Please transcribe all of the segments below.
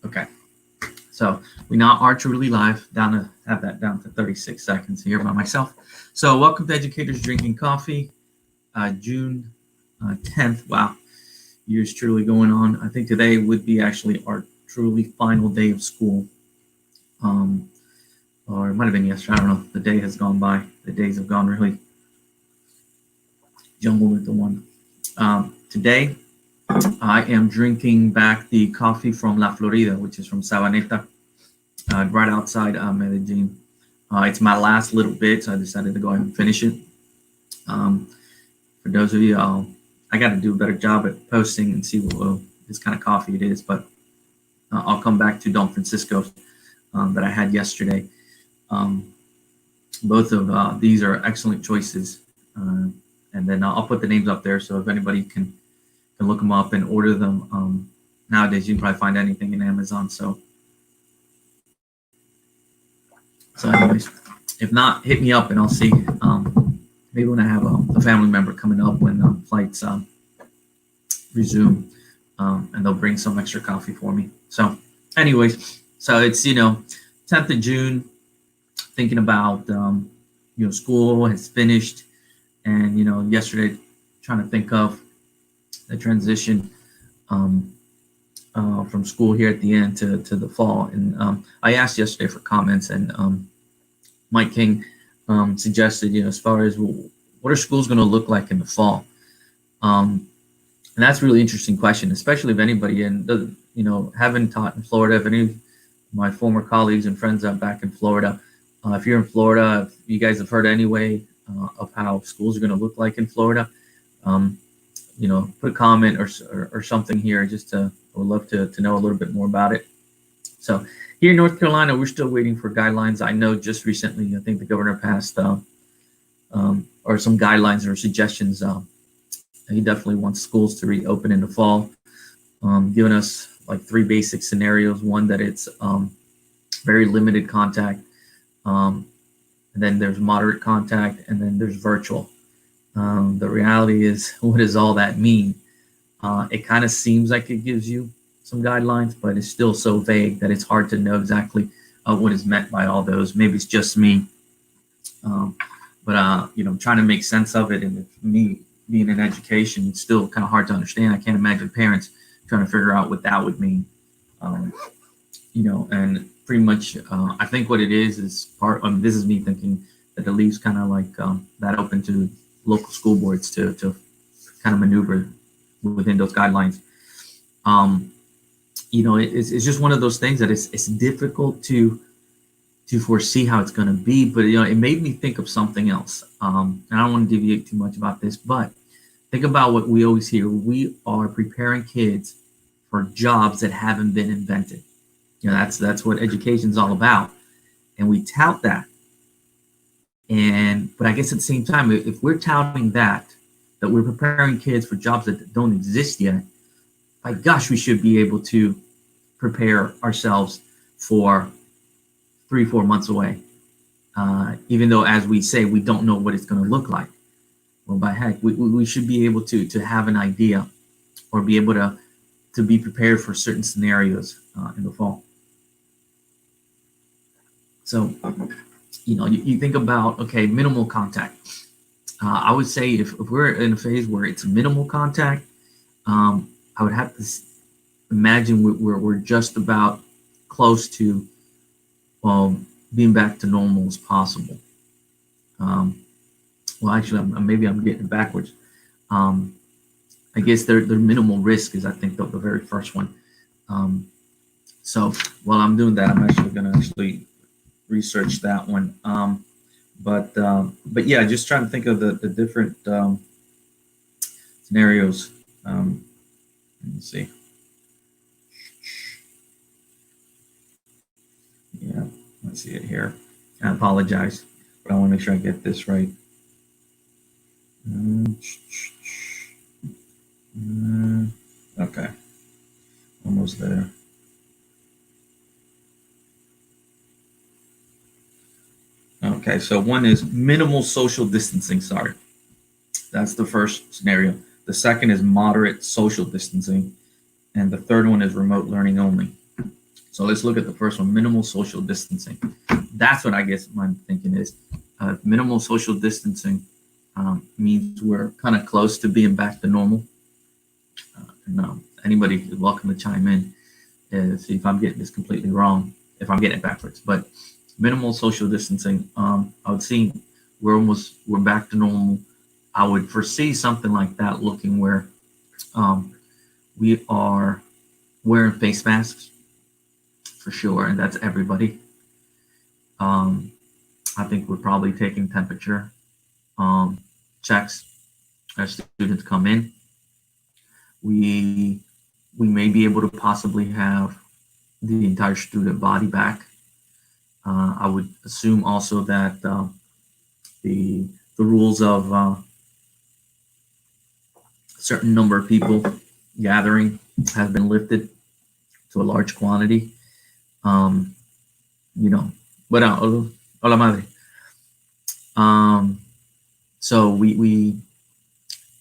Okay. So we now are truly live. Down to have that down to 36 seconds here by myself. So welcome to Educators Drinking Coffee, June 10th. Wow, year's truly going on. I think today would be actually our truly final day of school. Um, or it might have been yesterday. I don't know. The day has gone by. The days have gone really jumbled into one. Today, I am drinking back the coffee from La Florida, which is from Sabaneta, right outside Medellin. It's my last little bit, so I decided to go ahead and finish it. Um, for those of you, I got to do a better job at posting and see what this kind of coffee it is, but I'll come back to Don Francisco that I had yesterday. Both of these are excellent choices, and then I'll put the names up there so if anybody can look them up and order them. Nowadays, you can probably find anything in Amazon. So anyways, if not, hit me up and I'll see. Maybe when I have a family member coming up when flights resume, and they'll bring some extra coffee for me. So anyways, so it's 10th of June. Thinking about school has finished, and yesterday trying to think of the transition from school here at the end to the fall. And I asked yesterday for comments, and Mike King suggested, as far as what are schools going to look like in the fall? And that's a really interesting question, especially if anybody haven't taught in Florida, if any of my former colleagues and friends are back in Florida, if you're in Florida, if you guys have heard anyway of how schools are going to look like in Florida, put a comment or something here. I would love to know a little bit more about it. So here in North Carolina, we're still waiting for guidelines. I know just recently, I think the governor passed or some guidelines or suggestions. He definitely wants schools to reopen in the fall, giving us like 3 basic scenarios. One, that it's very limited contact, and then there's moderate contact, and then there's virtual. The reality is, what does all that mean? It kind of seems like it gives you some guidelines, but it's still so vague that it's hard to know exactly what is meant by all those. Maybe it's just me, but I'm trying to make sense of it. And me being in education, it's still kind of hard to understand. I can't imagine parents trying to figure out what that would mean. And pretty much, I think what it is part. This is me thinking that it leaves kind of like that open to local school boards to kind of maneuver within those guidelines. It's just one of those things that it's difficult to foresee how it's going to be. But it made me think of something else. And I don't want to deviate too much about this, but think about what we always hear. We are preparing kids for jobs that haven't been invented. That's what education is all about, and we tout that. But I guess at the same time, if we're touting that we're preparing kids for jobs that don't exist yet, my gosh, we should be able to prepare ourselves for 3-4 months away. Even though, as we say, we don't know what it's going to look like. Well, by heck, we should be able to have an idea, or be able to be prepared for certain scenarios in the fall. So, you think about, okay, minimal contact. I would say if we're in a phase where it's minimal contact, I would have to imagine we're just about close to being back to normal as possible. Well, actually, maybe I'm getting it backwards. I guess their minimal risk is, I think, the very first one. So while I'm doing that, I'm actually going to research that one. But yeah, just trying to think of the different scenarios. Let me see. Yeah, let's see it here. I apologize, but I want to make sure I get this right. Okay, almost there. Okay, so one is minimal social distancing. Sorry, that's the first scenario. The second is moderate social distancing, and the third one is remote learning only. So let's look at the first one, minimal social distancing. That's what I guess my thinking is. Minimal social distancing means we're kind of close to being back to normal. Anybody is welcome to chime in and see if I'm getting this completely wrong, if I'm getting it backwards. But minimal social distancing, I would see we're back to normal. I would foresee something like that looking where we are wearing face masks for sure, and that's everybody. I think we're probably taking temperature checks as students come in. We may be able to possibly have the entire student body back. I would assume also that the rules of a certain number of people gathering has been lifted to a large quantity. Bueno, hola madre. So we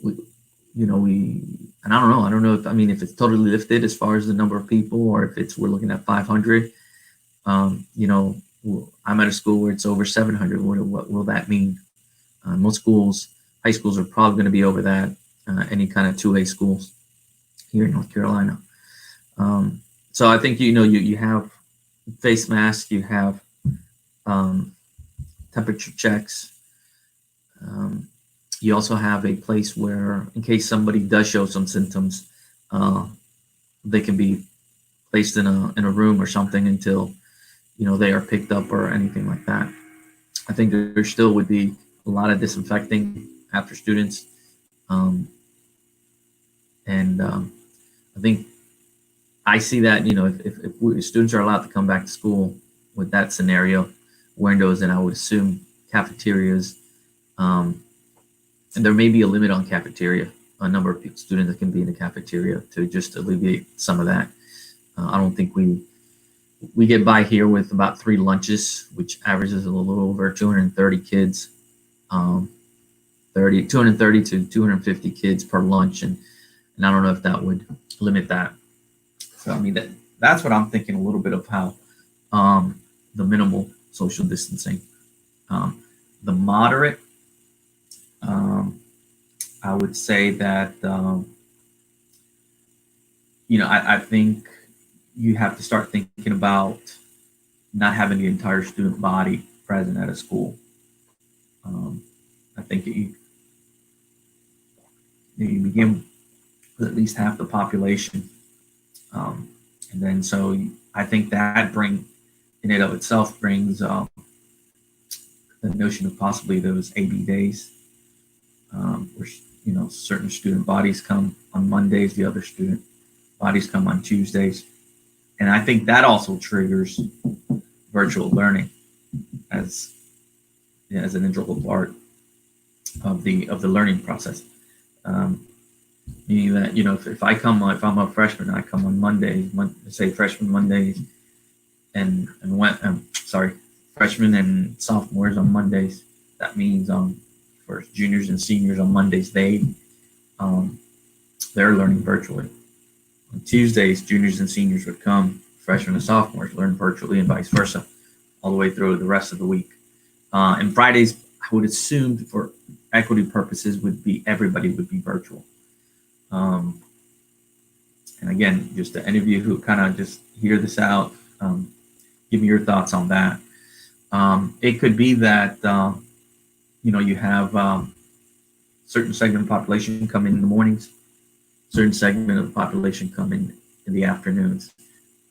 and I don't know if it's totally lifted as far as the number of people, or if we're looking at 500. I'm at a school where it's over 700. What will that mean? Most schools, high schools, are probably going to be over that. Any kind of 2A schools here in North Carolina. So I think you have face masks, you have temperature checks. You also have a place where, in case somebody does show some symptoms, they can be placed in a room or something until they are picked up or anything like that. I think there still would be a lot of disinfecting after students, and I think I see that if students are allowed to come back to school with that scenario, windows, and I would assume cafeterias. And there may be a limit on cafeteria, a number of students that can be in the cafeteria to just alleviate some of that. I don't think we get by here with about 3 lunches, which averages a little over 230 kids, 230 to 250 kids per lunch, and I don't know if that would limit that. So I mean that's what I'm thinking a little bit of how the minimal social distancing, the moderate. I would say that I think you have to start thinking about not having the entire student body present at a school. I think you begin with at least half the population, and then so I think that in and of itself brings the notion of possibly those 80 days. Where certain student bodies come on Mondays, the other student bodies come on Tuesdays, and I think that also triggers virtual learning as an integral part of the learning process. Meaning that if I'm a freshman, I come on Monday, say freshman Mondays, freshmen and sophomores on Mondays. That means for juniors and seniors on Mondays, they're learning virtually. On Tuesdays, juniors and seniors would come, freshmen and sophomores learn virtually, and vice versa, all the way through the rest of the week. And Fridays, I would assume for equity purposes, everybody would be virtual. And again, just to any of you who kind of just hear this out, give me your thoughts on that. It could be that you have certain segment of the population come in the mornings, certain segment of the population come in the afternoons.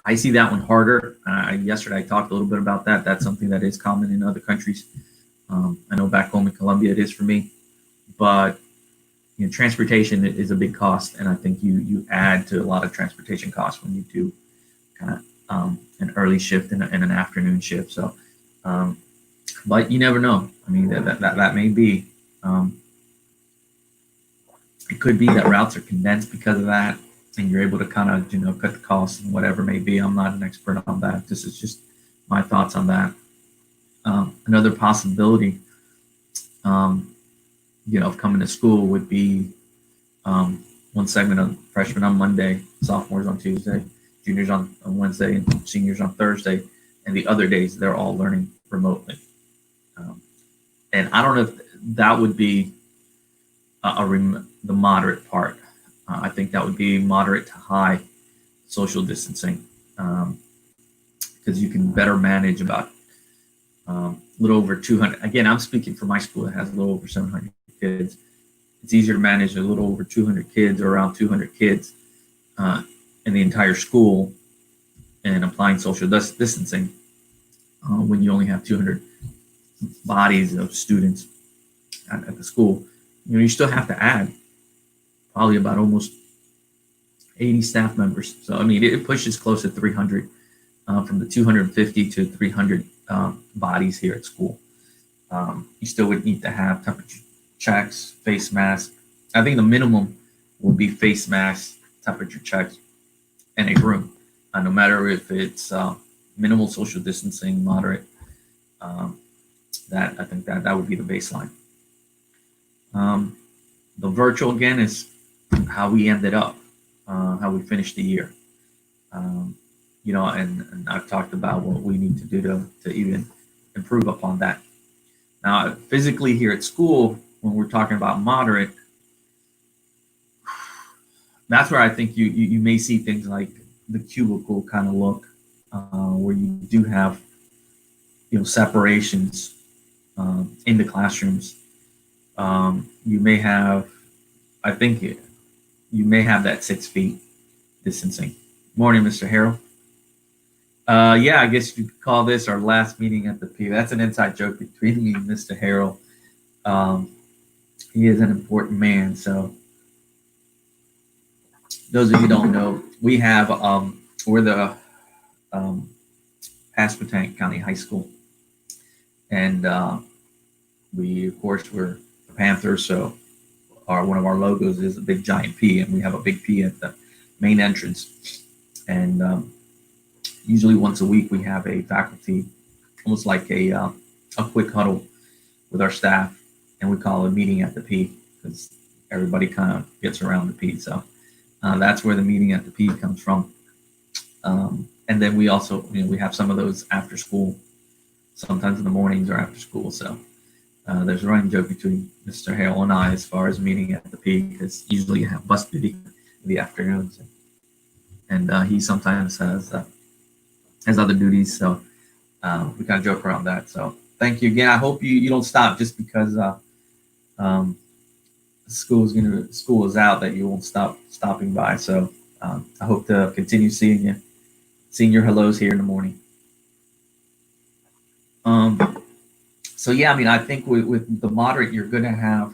I see that one harder. Yesterday I talked a little bit about that. That's something that is common in other countries. I know back home in Colombia it is for me, but transportation is a big cost, and I think you add to a lot of transportation costs when you do kind of an early shift and an afternoon shift. So, but you never know. I mean, that may be. It could be that routes are condensed because of that, and you're able to kind of cut the costs and whatever may be. I'm not an expert on that. This is just my thoughts on that. Another possibility, of coming to school would be one segment of freshmen on Monday, sophomores on Tuesday, juniors on Wednesday and seniors on Thursday, and the other days they're all learning remotely. And I don't know if that would be the moderate part. I think that would be moderate to high social distancing, because you can better manage about a little over 200. Again, I'm speaking for my school that has a little over 700 kids. It's easier to manage a little over 200 kids or around 200 kids in the entire school and applying social distancing when you only have 200 bodies of students at the school. You still have to add probably about almost 80 staff members. So, I mean, it pushes close to 300 from the 250 to 300 bodies here at school. You still would need to have temperature checks, face masks. I think the minimum would be face masks, temperature checks, and a room. No matter if it's minimal social distancing, moderate, I think that would be the baseline. The virtual, again, is how we ended up, how we finished the year. And I've talked about what we need to do to even improve upon that. Now, physically here at school, when we're talking about moderate, that's where I think you may see things like the cubicle kind of look, where you do have separations in the classrooms. You may have, I think you may have that 6 feet distancing. Morning, Mr. Harrell. Yeah, I guess you could call this our last meeting at the P. That's an inside joke between me and Mr. Harrell. He is an important man. So those of you who don't know, we have, we're the Pasquotank County High School. And we, of course, we're the Panthers. So one of our logos is a big giant P, and we have a big P at the main entrance. And usually once a week, we have a faculty, almost like a quick huddle with our staff, and we call it a meeting at the P, because everybody kind of gets around the P. So that's where the meeting at the P comes from. And then we also, we have some of those after school, sometimes in the mornings or after school. So there's a running joke between Mr. Hale and I as far as meeting at the P, because usually you have bus duty in the afternoons, and he sometimes has other duties. So we kind of joke around that. So thank you again. I hope you don't stop just because school is out, that you won't stop stopping by. So I hope to continue seeing your hellos here in the morning. So yeah, I mean, I think with the moderate, you're going to have,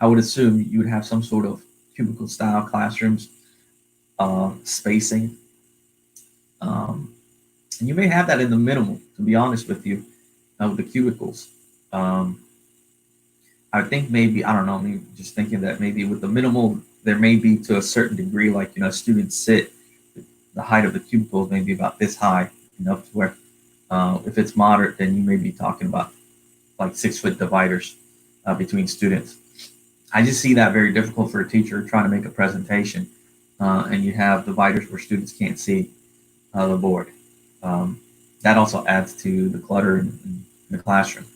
I would assume you would have some sort of cubicle style classrooms, spacing. And you may have that in the minimal, to be honest with you, with the cubicles. I think maybe, I don't know, maybe just thinking that maybe with the minimal, there may be to a certain degree, like, students sit, the height of the cubicles may be about this high, enough to where if it's moderate, then you may be talking about like 6-foot dividers between students. I just see that very difficult for a teacher trying to make a presentation, and you have dividers where students can't see the board. That also adds to the clutter in the classroom.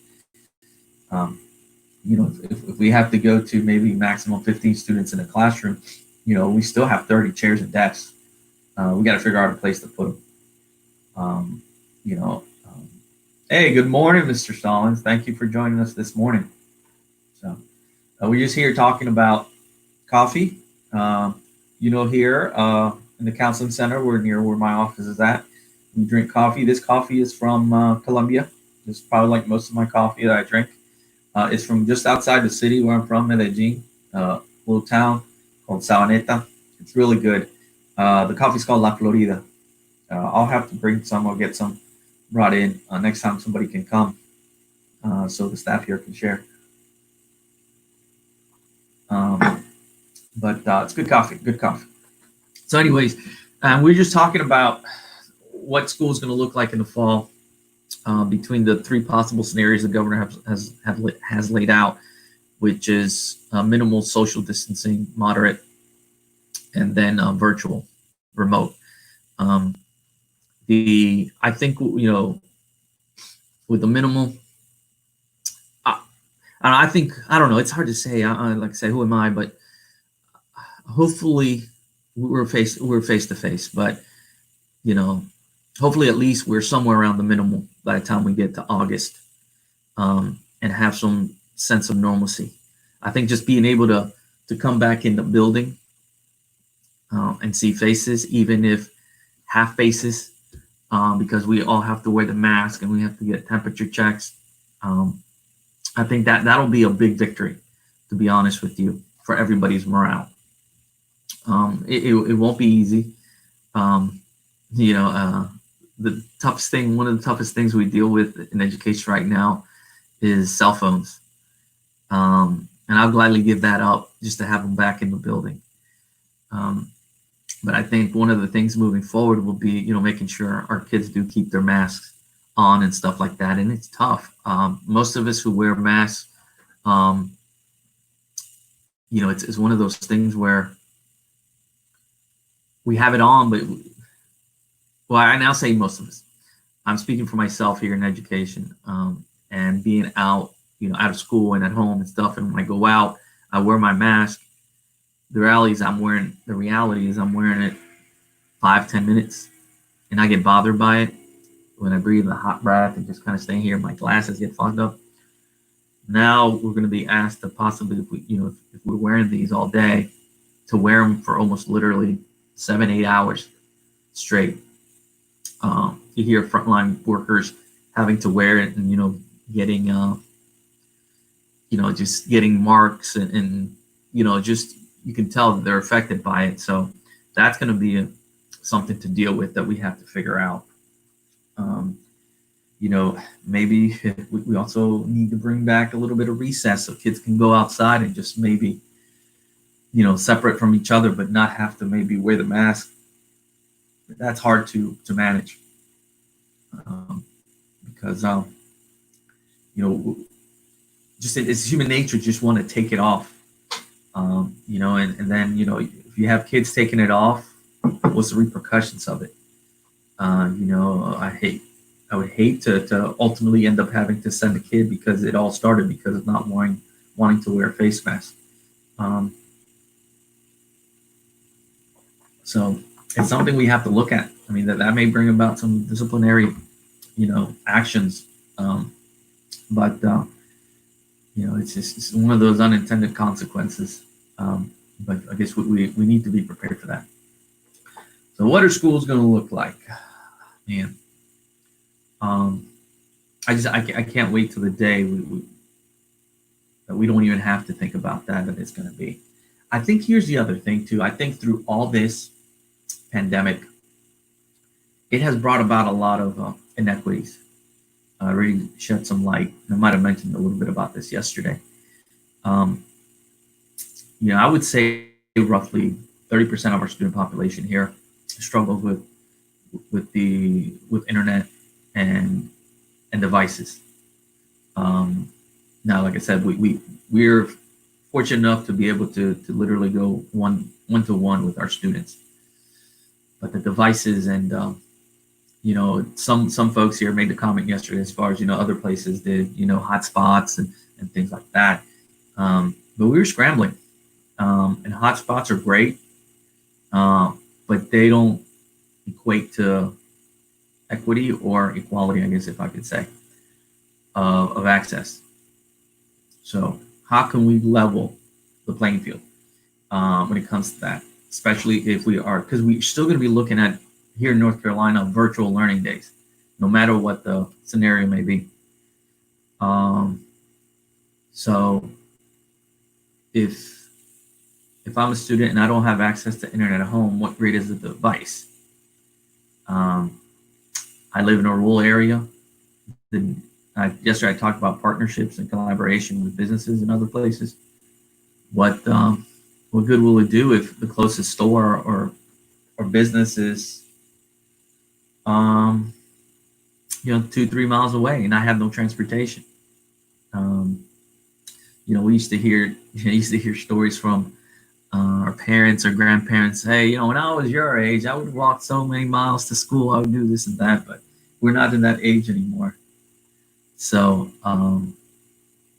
If we have to go to maybe maximum 15 students in a classroom, we still have 30 chairs and desks. We got to figure out a place to put them. Hey, good morning, Mr. Stallings. Thank you for joining us this morning. So we're just here talking about coffee. Here in the counseling center, we're near where my office is at. We drink coffee. This coffee is from Colombia. It's probably like most of my coffee that I drink. It's from just outside the city where I'm from, Medellin, a little town called Sabaneta. It's really good. The coffee's called La Florida. I'll have to bring some. I'll get some brought in next time somebody can come, so the staff here can share. But it's good coffee, good coffee. So anyways, we're just talking about what school is going to look like in the fall, between the 3 possible scenarios the governor has laid out, which is minimal social distancing, moderate, and then virtual, remote. Um, I think, with the minimal, I, I think, I don't know. It's hard to say. Like I say, who am I? But hopefully, we're face to face. But you know, hopefully, at least we're somewhere around the minimal by the time we get to August, and have some sense of normalcy. I think just being able to come back in the building, and see faces, even if half faces, because we all have to wear the mask and we have to get temperature checks. Um, I think that'll be a big victory, to be honest with you, for everybody's morale. It won't be easy. Um, you know, the toughest thing, one of the toughest things we deal with in education right now is cell phones. And I'll gladly give that up just to have them back in the building. Um, but I think one of the things moving forward will be, making sure our kids do keep their masks on and stuff like that. And it's tough. Most of us who wear masks, um, it's one of those things where we have it on, but well, I now say most of us. I'm speaking for myself here in education, and being out, out of school and at home and stuff. And when I go out, I wear my mask. The reality is I'm wearing it 5-10 minutes, and I get bothered by it when I breathe the hot breath and just kind of stay here. My glasses get fogged up. Now we're going to be asked to possibly, if we're wearing these all day, to wear them for almost literally 7-8 hours straight. You hear frontline workers having to wear it, and getting just getting marks, and just, you can tell that they're affected by it. So that's going to be something to deal with, that we have to figure out. Maybe we also need to bring back a little bit of recess so kids can go outside and just maybe, separate from each other, but not have to maybe wear the mask. That's hard to manage, because just it's human nature, just want to take it off. And then if you have kids taking it off, what's the repercussions of it? I would hate to ultimately end up having to send a kid because it all started because of not wanting to wear a face mask. So it's something we have to look at. I mean, that may bring about some disciplinary, actions. But it's one of those unintended consequences. But I guess we need to be prepared for that. So what are schools going to look like? Man, I can't wait till the day that we don't even have to think about that it's going to be. I think here's the other thing too. I think through all this pandemic, it has brought about a lot of inequities. Really shed some light. I might have mentioned a little bit about this yesterday. I would say roughly 30% of our student population here struggles with internet and devices. Now, like I said, we're fortunate enough to be able to literally go one-to-one with our students, but the devices and some folks here made the comment yesterday, as far as other places did, hotspots and things like that. But we were scrambling, and hotspots are great, but they don't equate to equity or equality, I guess, if I could say, of access. So how can we level the playing field when it comes to that, especially if we are, because we're still going to be looking at, here in North Carolina, virtual learning days, no matter what the scenario may be. So if I'm a student and I don't have access to internet at home, what grade is the device? I live in a rural area. Yesterday I talked about partnerships and collaboration with businesses in other places. What good will it do if the closest store or business is 2-3 miles away, and I have no transportation? We used to hear stories from our parents or grandparents, hey, when I was your age, I would walk so many miles to school. I would do this and that, but we're not in that age anymore. So,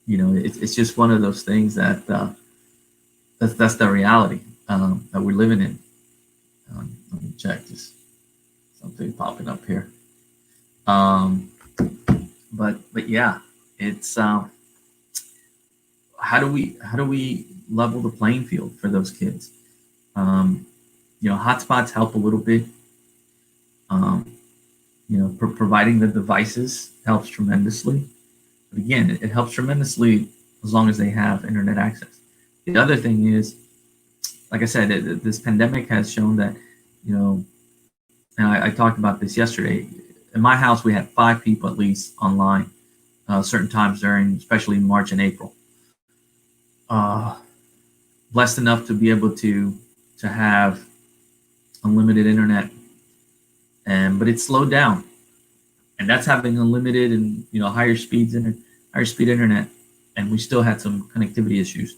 it's just one of those things that that's the reality that we're living in. Let me check this. Something popping up here. But yeah, it's how do we level the playing field for those kids? Hotspots help a little bit. Providing the devices helps tremendously. But again, it helps tremendously as long as they have internet access. The other thing is, like I said, this pandemic has shown that, and I talked about this yesterday. In my house, we had 5 people at least online, certain times during, especially March and April. Blessed enough to be able to have unlimited internet, but it slowed down, and that's having unlimited and higher speed internet, and we still had some connectivity issues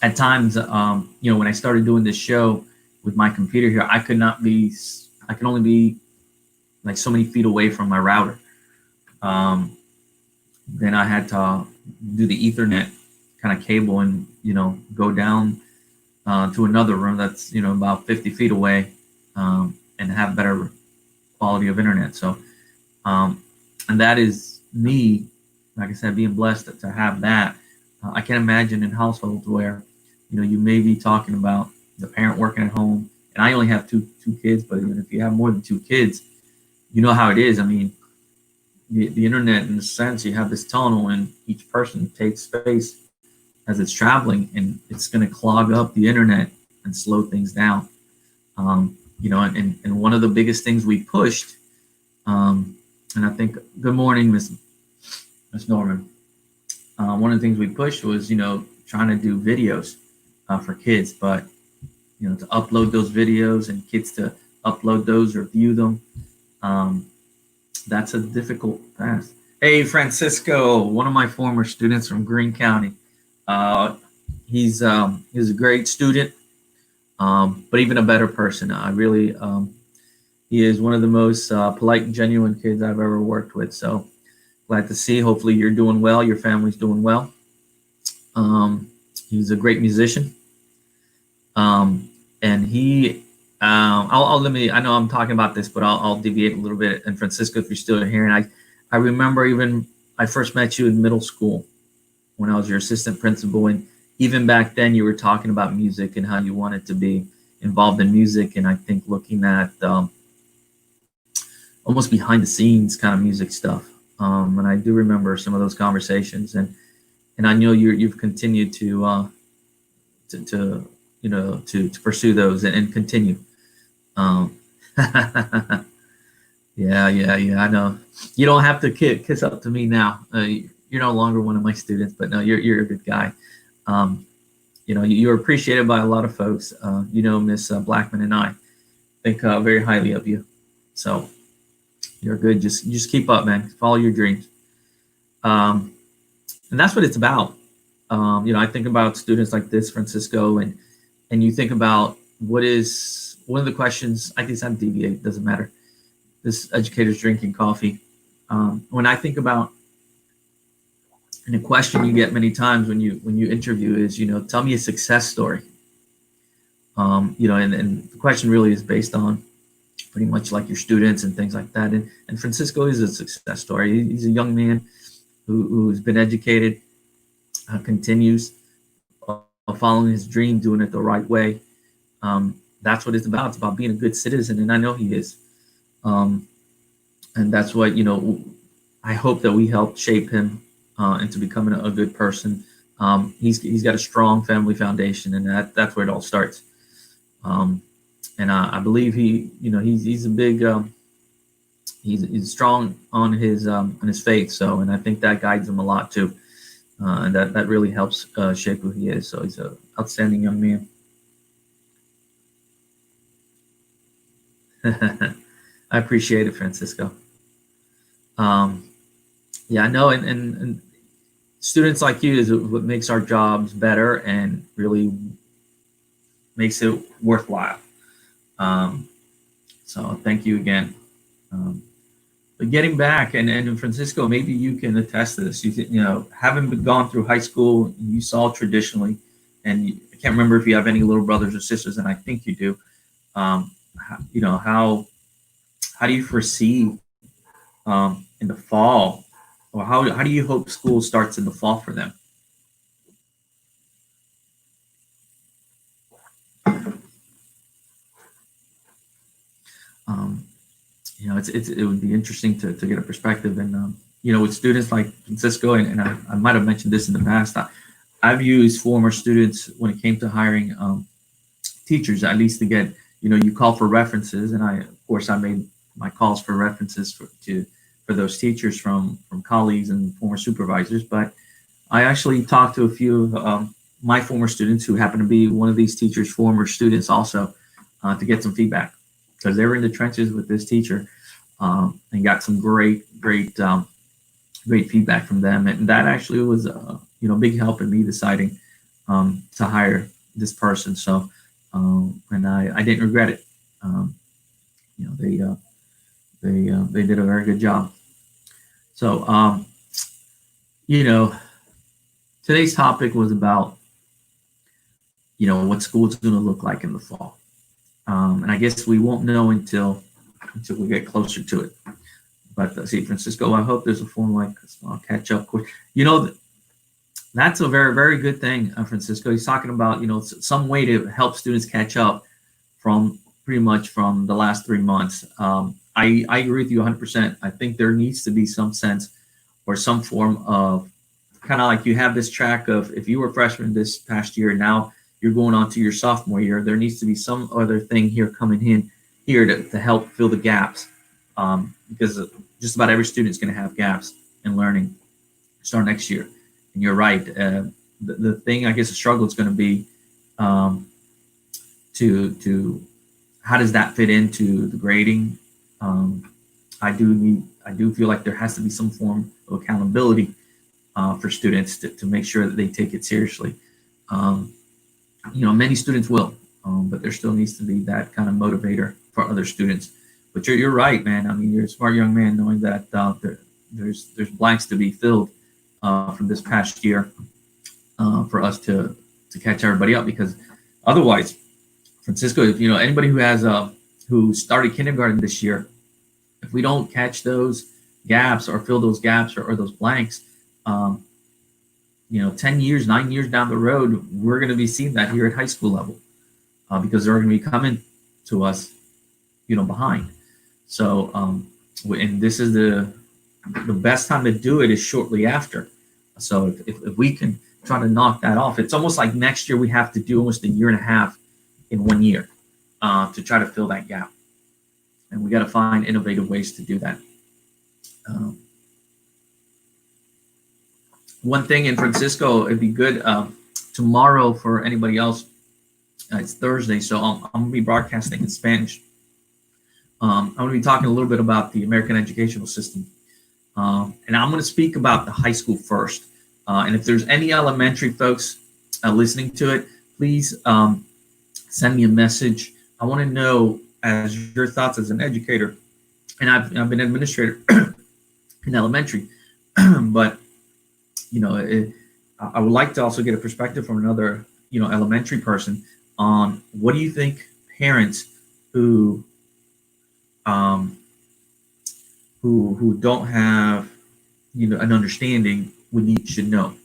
at times. When I started doing this show with my computer here, I could only be like so many feet away from my router. Then I had to do the Ethernet kind of cable and go down to another room that's about 50 feet away, and have better quality of internet. So and that is me, like I said, being blessed to have that. I can imagine in households where you may be talking about the parent working at home, and I only have two kids, but even if you have more than 2 kids, you know how it is. I mean, the internet, in a sense, you have this tunnel, and each person takes space as it's traveling, and it's going to clog up the internet and slow things down. And one of the biggest things we pushed, and I think, good morning, Miss Norman. One of the things we pushed was, trying to do videos for kids, but to upload those videos and kids to upload those or view them, that's a difficult task. Hey, Francisco, one of my former students from Greene County. He's a great student, but even a better person. He is one of the most polite and genuine kids I've ever worked with. So glad to see. Hopefully you're doing well. Your family's doing well. He's a great musician. And he, I know I'm talking about this, but I'll deviate a little bit. And Francisco, if you're still here, and I remember I first met you in middle school when I was your assistant principal. And even back then you were talking about music and how you wanted to be involved in music. And I think looking at almost behind the scenes kind of music stuff. And I do remember some of those conversations, and I know you've continued to pursue those and continue. Yeah, I know. You don't have to kiss up to me now. You're no longer one of my students, but no, you're a good guy. You're appreciated by a lot of folks. Miss Blackman and I think very highly of you. So you're good. Just keep up, man. Follow your dreams. And that's what it's about. I think about students like this, Francisco, and you think about what is one of the questions. I guess I'm deviate, doesn't matter. This educator's drinking coffee. When I think about, and a question you get many times when you interview is, tell me a success story. And the question really is based on pretty much like your students and things like that. And Francisco is a success story. He's a young man who's been educated, continues following his dream, doing it the right way. That's what it's about. It's about being a good citizen, and I know he is. And that's what, I hope that we help shape him into becoming a good person. He's got a strong family foundation, and that's where it all starts. And I believe he's a big, he's strong on his faith. So, and I think that guides him a lot too. And that really helps shape who he is. So he's an outstanding young man. I appreciate it, Francisco. Yeah, I know, and students like you is what makes our jobs better, and really makes it worthwhile. Um, so thank you again. Um, but getting back, and Francisco, maybe you can attest to this. You know, having been gone through high school, you saw traditionally, and I can't remember if you have any little brothers or sisters, and I think you do. You know, how do you foresee in the fall, or how do you hope school starts in the fall for them? Um, you know, it would be interesting to get a perspective, and you know, with students like Francisco, and I might have mentioned this in the past. I've used former students when it came to hiring teachers, at least to get, you know, you call for references, and of course I made my calls for references for those teachers from colleagues and former supervisors. But I actually talked to a few of my former students who happen to be one of these teachers' former students also, to get some feedback, because they were in the trenches with this teacher, and got some great feedback from them, and that actually was you know, big help in me deciding to hire this person. So and I didn't regret it. You know, they did a very good job. So you know, today's topic was about, you know, what school's going to look like in the fall, and I guess we won't know until we get closer to it. But see, Francisco, I hope there's a form like I'll catch up quick. You know, that's a very good thing, Francisco. He's talking about, you know, some way to help students catch up from pretty much from the last 3 months. I agree with you 100%. I think there needs to be some sense or some form of kind of like you have this track of, if you were a freshman this past year, now you're going on to your sophomore year, there needs to be some other thing here coming in here to help fill the gaps, because just about every student is going to have gaps in learning start next year. And you're right. The thing, I guess, the struggle is going to be to how does that fit into the grading. I do feel like there has to be some form of accountability for students to make sure that they take it seriously. You know, many students will, but there still needs to be that kind of motivator for other students. But you're right, man. I mean, you're a smart young man, knowing that there's blanks to be filled from this past year, for us to catch everybody up. Because otherwise, Francisco, if you know anybody who has who started kindergarten this year, if we don't catch those gaps or fill those gaps or those blanks, you know, 10 years, 9 years down the road, we're going to be seeing that here at high school level, because they're going to be coming to us, you know, behind. So, and this is the best time to do it is shortly after. So if we can try to knock that off, it's almost like next year we have to do almost a year and a half in 1 year, to try to fill that gap. And we got to find innovative ways to do that. One thing in Francisco, it'd be good tomorrow for anybody else. It's Thursday, so I'm going to be broadcasting in Spanish. I'm going to be talking a little bit about the American educational system. And I'm going to speak about the high school first. And if there's any elementary folks listening to it, please send me a message. I want to know as your thoughts as an educator. And I've been an administrator in elementary, but you know, I would like to also get a perspective from another, you know, elementary person on what do you think parents who don't have, you know, an understanding should know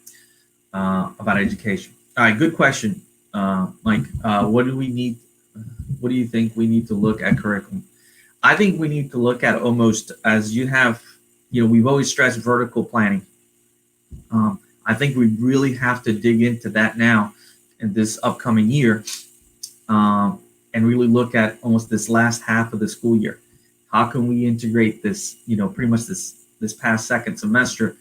about education. All right, good question, Mike. What do we need? What do you think we need to look at curriculum? I think we need to look at almost as you have, you know, we've always stressed vertical planning. I think we really have to dig into that now in this upcoming year, and really look at almost this last half of the school year. How can we integrate this, you know, pretty much this past second semester,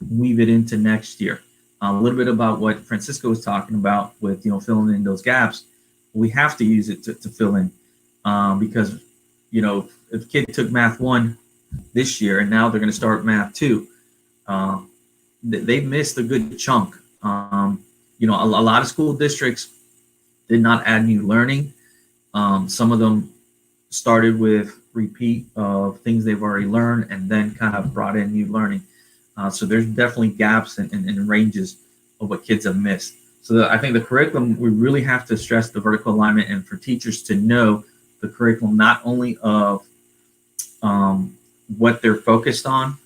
weave it into next year? A little bit about what Francisco was talking about with, you know, filling in those gaps. We have to use it to fill in, because, you know, if a kid took Math 1 this year and now they're going to start Math 2, they've missed a good chunk. You know, a lot of school districts did not add new learning. Some of them started with repeat of things they've already learned and then kind of brought in new learning. So there's definitely gaps and ranges of what kids have missed. So I think the curriculum, we really have to stress the vertical alignment, and for teachers to know the curriculum, not only of what they're focused on.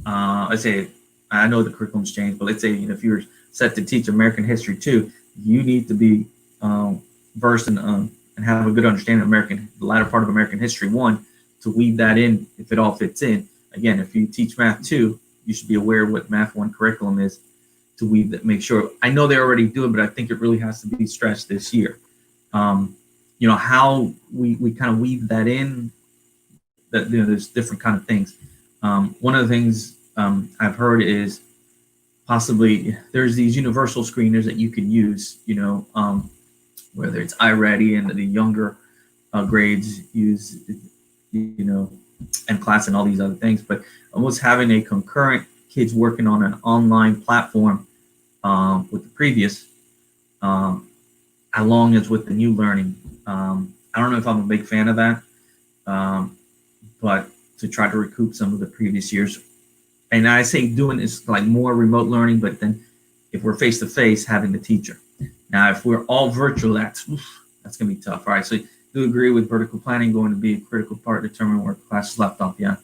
Let's say, I know the curriculum's changed, but let's say, if you're set to teach American history 2, you need to be versed in and have a good understanding of the latter part of American history 1 to weave that in if it all fits in. Again, if you teach math 2, you should be aware of what math 1 curriculum is to weave that. Make sure, I know they already do it, but I think it really has to be stressed this year. How we kind of weave that in, that there's different kind of things. One of the things I've heard is possibly there's these universal screeners that you can use, whether it's iReady and the younger grades use, MClass and all these other things, but almost having a concurrent kids working on an online platform with the previous, along as with the new learning. I don't know if I'm a big fan of that, but to try to recoup some of the previous years. And I say doing is like more remote learning, but then if we're face to face, having the teacher. Now, if we're all virtual, that's gonna be tough. All right, so do agree with vertical planning going to be a critical part determining where classes left off. Yeah,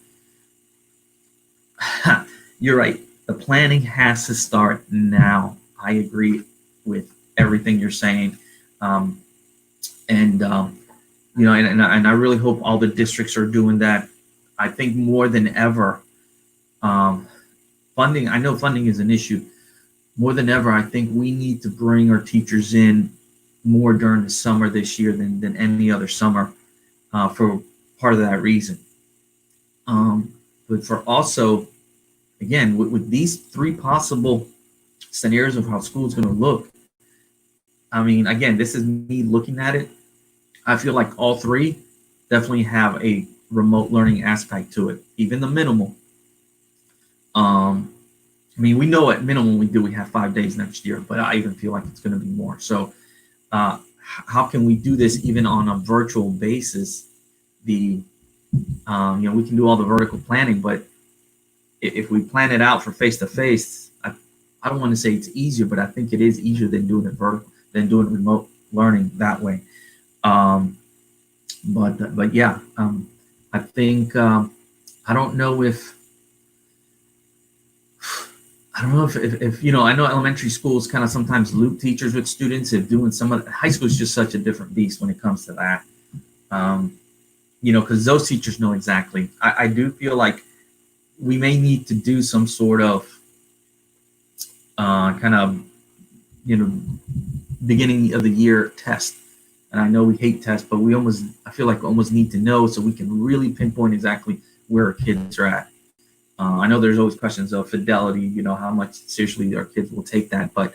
you're right. The planning has to start now. I agree with everything you're saying, and I really hope all the districts are doing that. I think more than ever, funding. I know funding is an issue. More than ever, I think we need to bring our teachers in more during the summer this year than any other summer, for part of that reason. But for also, again, with these 3 possible scenarios of how school is going to look, I mean, again, this is me looking at it. I feel like all 3 definitely have a remote learning aspect to it, even the minimal. I mean, we know at minimum we have 5 days next year, but I even feel like it's going to be more. So how can we do this even on a virtual basis? We can do all the vertical planning, but if we plan it out for face-to-face, I don't want to say it's easier, but I think it is easier than doing it than doing remote learning that way. But yeah, I think I don't know if I know elementary schools kind of sometimes loop teachers with students. If doing some of high school is just such a different beast when it comes to that. Because those teachers know exactly. I do feel like we may need to do some sort of beginning of the year test. And I know we hate tests, but I feel like we almost need to know so we can really pinpoint exactly where our kids are at. I know there's always questions of fidelity, how much seriously our kids will take that, but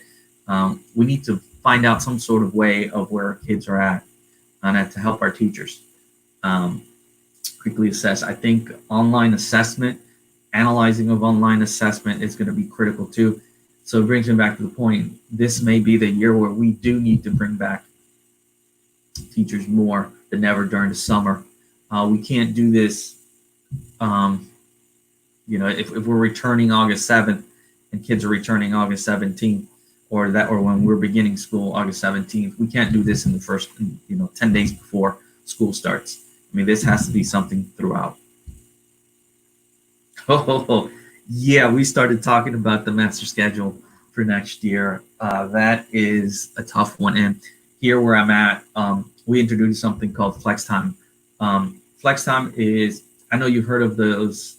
we need to find out some sort of way of where our kids are at and to help our teachers quickly assess. I think online assessment, analyzing of online assessment is going to be critical too. So it brings me back to the point, this may be the year where we do need to bring back teachers more than ever during the summer. We can't do this if we're returning August 7th and kids are returning August 17th, or when we're beginning school August 17th, we can't do this in the first 10 days before school starts. I mean, this has to be something throughout. Oh yeah, we started talking about the master schedule for next year. That is a tough one, and here where I'm at, we introduced something called flex time. Flex time is, I know you've heard of those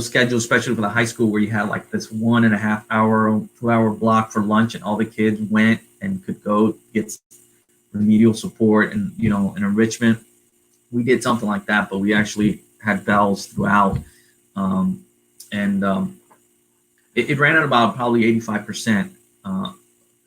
schedules, especially for the high school, where you had like this 1.5 hour, 2 hour block for lunch, and all the kids went and could go get remedial support and and enrichment. We did something like that, but we actually had bells throughout, it ran at about probably 85%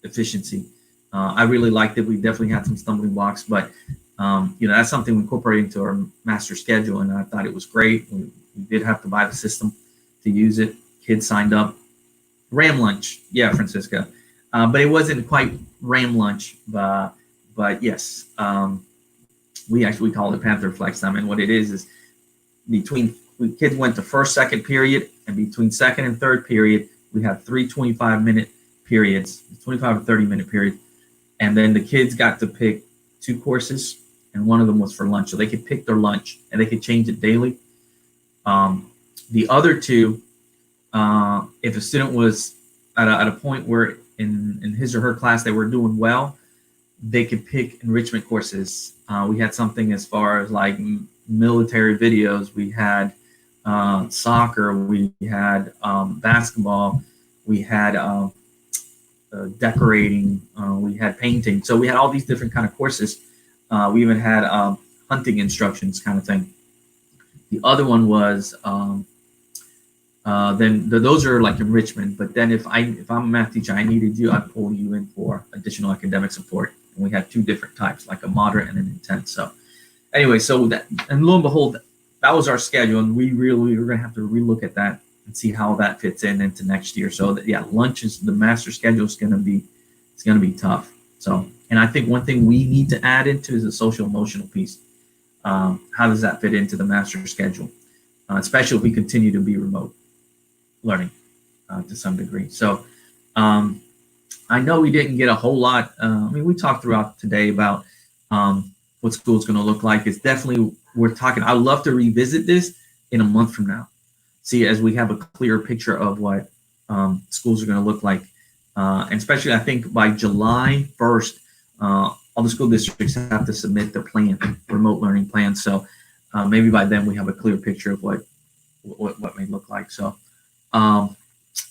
efficiency. I really liked it. We definitely had some stumbling blocks, but that's something we incorporated into our master schedule, and I thought it was great. We did have to buy the system to use it. Kids signed up. Ram lunch, yeah, Francisca, but it wasn't quite Ram lunch. But but yes, we call it Panther Flex time, and what it is between when kids went to first, second period, and between second and third period, we had 3 25-minute periods, 25 or 30-minute periods, and then the kids got to pick 2 courses, and one of them was for lunch, so they could pick their lunch and they could change it daily. The other 2, if a student was at a point where in his or her class they were doing well, they could pick enrichment courses. We had something as far as like military videos, we had soccer, we had basketball, we had decorating, we had painting. So we had all these different kind of courses. We even had hunting instructions kind of thing. The other one was those are like enrichment. But then if I'm a math teacher, I needed you, I'd pull you in for additional academic support. And we had 2 different types, like a moderate and an intense. So anyway, so that, and lo and behold, that was our schedule, and we were going to have to relook at that and see how that fits into next year. So that, yeah, lunch is the master schedule is going to be tough. So, and I think one thing we need to add into is the social emotional piece. How does that fit into the master schedule, especially if we continue to be remote learning to some degree? So I know we didn't get a whole lot. I mean, we talked throughout today about what school is going to look like. It's definitely worth talking. I'd love to revisit this in a month from now. See, as we have a clearer picture of what schools are going to look like. And especially, I think by July 1st, all the school districts have to submit the plan, remote learning plan. So maybe by then we have a clear picture of what may look like. So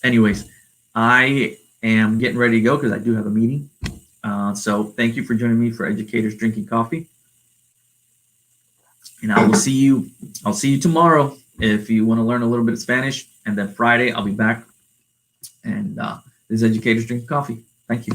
anyways, I am getting ready to go because I do have a meeting. So thank you for joining me for Educators Drinking Coffee. And I will see you. I'll see you tomorrow if you want to learn a little bit of Spanish. And then Friday, I'll be back. And this is Educators Drinking Coffee. Thank you.